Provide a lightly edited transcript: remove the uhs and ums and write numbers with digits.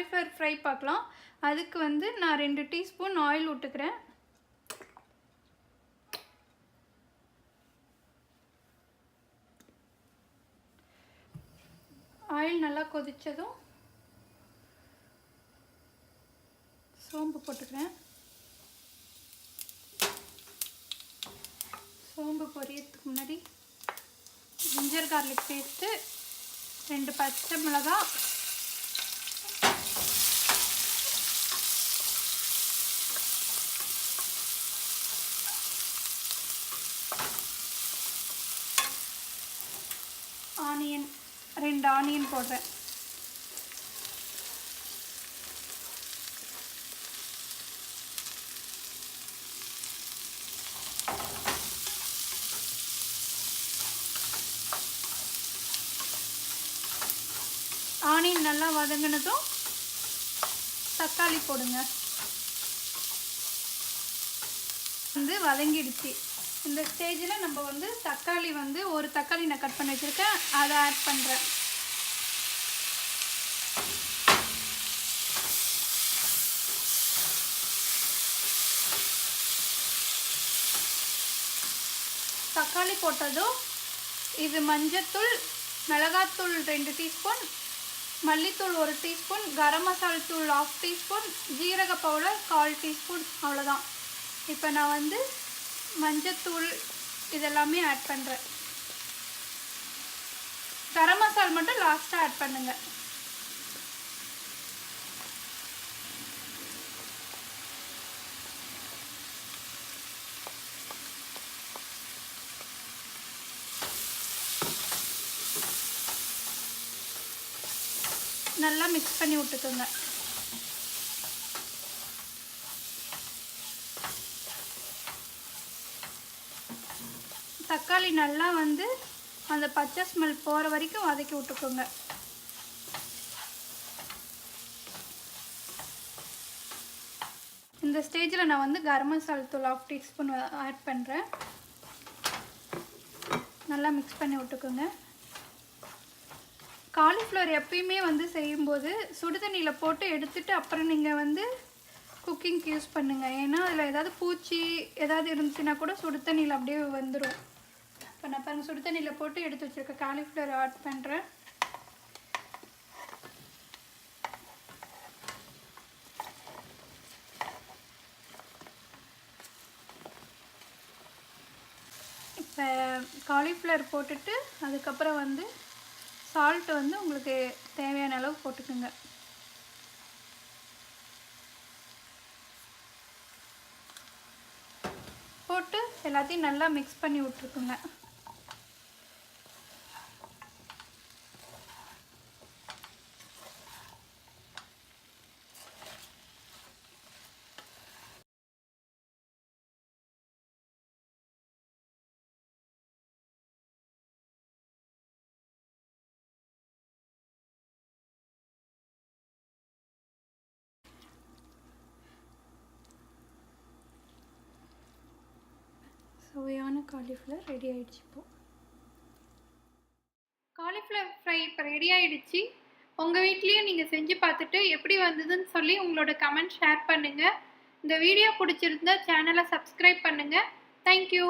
Cauliflower fry பார்க்கலாம். அதுக்கு வந்து நான் 2 டீஸ்பூன் ஆயில் விட்டுக்கிறேன். ஆயில் நல்லா கொதிச்சதும் சோம்பு போட்டுக்கிறேன். சோம்பு பொரியறதுக்கு முன்னாடி ஜிஞ்சர் கார்லிக் பேஸ்ட்டு, 2 பச்சை மிளகாய், ஆனியன், 2 ஆனியன் போடுறேன். ஆனியன் நல்லா வதங்கினதும் தக்காளி போடுங்க. வந்து வதங்கிடுச்சு. இந்த ஸ்டேஜில் நம்ம வந்து தக்காளி வந்து ஒரு தக்காளி நான் கட் பண்ணி வச்சுருக்கேன், அதை ஆட் பண்ணுறேன். தக்காளி போட்டதும் இது மஞ்சத்தூள், மிளகாத்தூள் 2 டீஸ்பூன், மல்லித்தூள் 1 டீஸ்பூன், கரம் மசாலா தூள் 1/2 டீஸ்பூன், ஜீரக பவுடர் 1/4 டீஸ்பூன், அவ்வளோதான். இப்போ நான் வந்து மஞ்சத்தூள் இதெல்லாமே ஆட் பண்ணுறேன். கரம் மசாலா மட்டும் லாஸ்ட்டாக ஆட் பண்ணுங்க. நல்லா மிக்ஸ் பண்ணி விட்டுக்கோங்க. தக்காளி நல்லா வந்து அந்த பச்சை ஸ்மெல் போகிற வரைக்கும் வதக்கி விட்டுக்கோங்க. இந்த ஸ்டேஜில் நான் வந்து கரம் மசாலா தூள் 1/2 டீஸ்பூன் ஆட் பண்ணுறேன். நல்லா மிக்ஸ் பண்ணி விட்டுக்கோங்க. காலிஃப்ளவர் எப்பயுமே வந்து செய்யும்போது சுடுதண்ணியில் போட்டு எடுத்துட்டு அப்புறம் நீங்கள் வந்து குக்கிங்க்கு யூஸ் பண்ணுங்கள். ஏன்னா அதில் ஏதாவது பூச்சி ஏதாவது இருந்துச்சுன்னா கூட சுடுதண்ணியில் அப்படியே வந்துடும். இப்போ நான் பாருங்கள் சுடுதண்ணியில் போட்டு எடுத்து வச்சுருக்க காலிஃப்ளவர் ஆட் பண்ணுறேன். இப்போ காலிஃப்ளவர் போட்டுட்டு அதுக்கப்புறம் வந்து சால்ட் வந்து உங்களுக்கு தேவையான அளவு போட்டுக்கோங்க. போட்டு எல்லாத்தையும் நல்லா மிக்ஸ் பண்ணி விட்டுருக்குங்க. சுவையான காலிஃப்ளவர் ரெடி ஆகிடுச்சு. இப்போது காலிஃப்ளவர் ஃப்ரை இப்போ ரெடி ஆகிடுச்சு. உங்கள் வீட்லேயும் நீங்கள் செஞ்சு பார்த்துட்டு எப்படி வந்ததுன்னு சொல்லி உங்களோட கமெண்ட் ஷேர் பண்ணுங்கள். இந்த வீடியோ பிடிச்சிருந்தா சேனலை சப்ஸ்கிரைப் பண்ணுங்கள். தேங்க்யூ.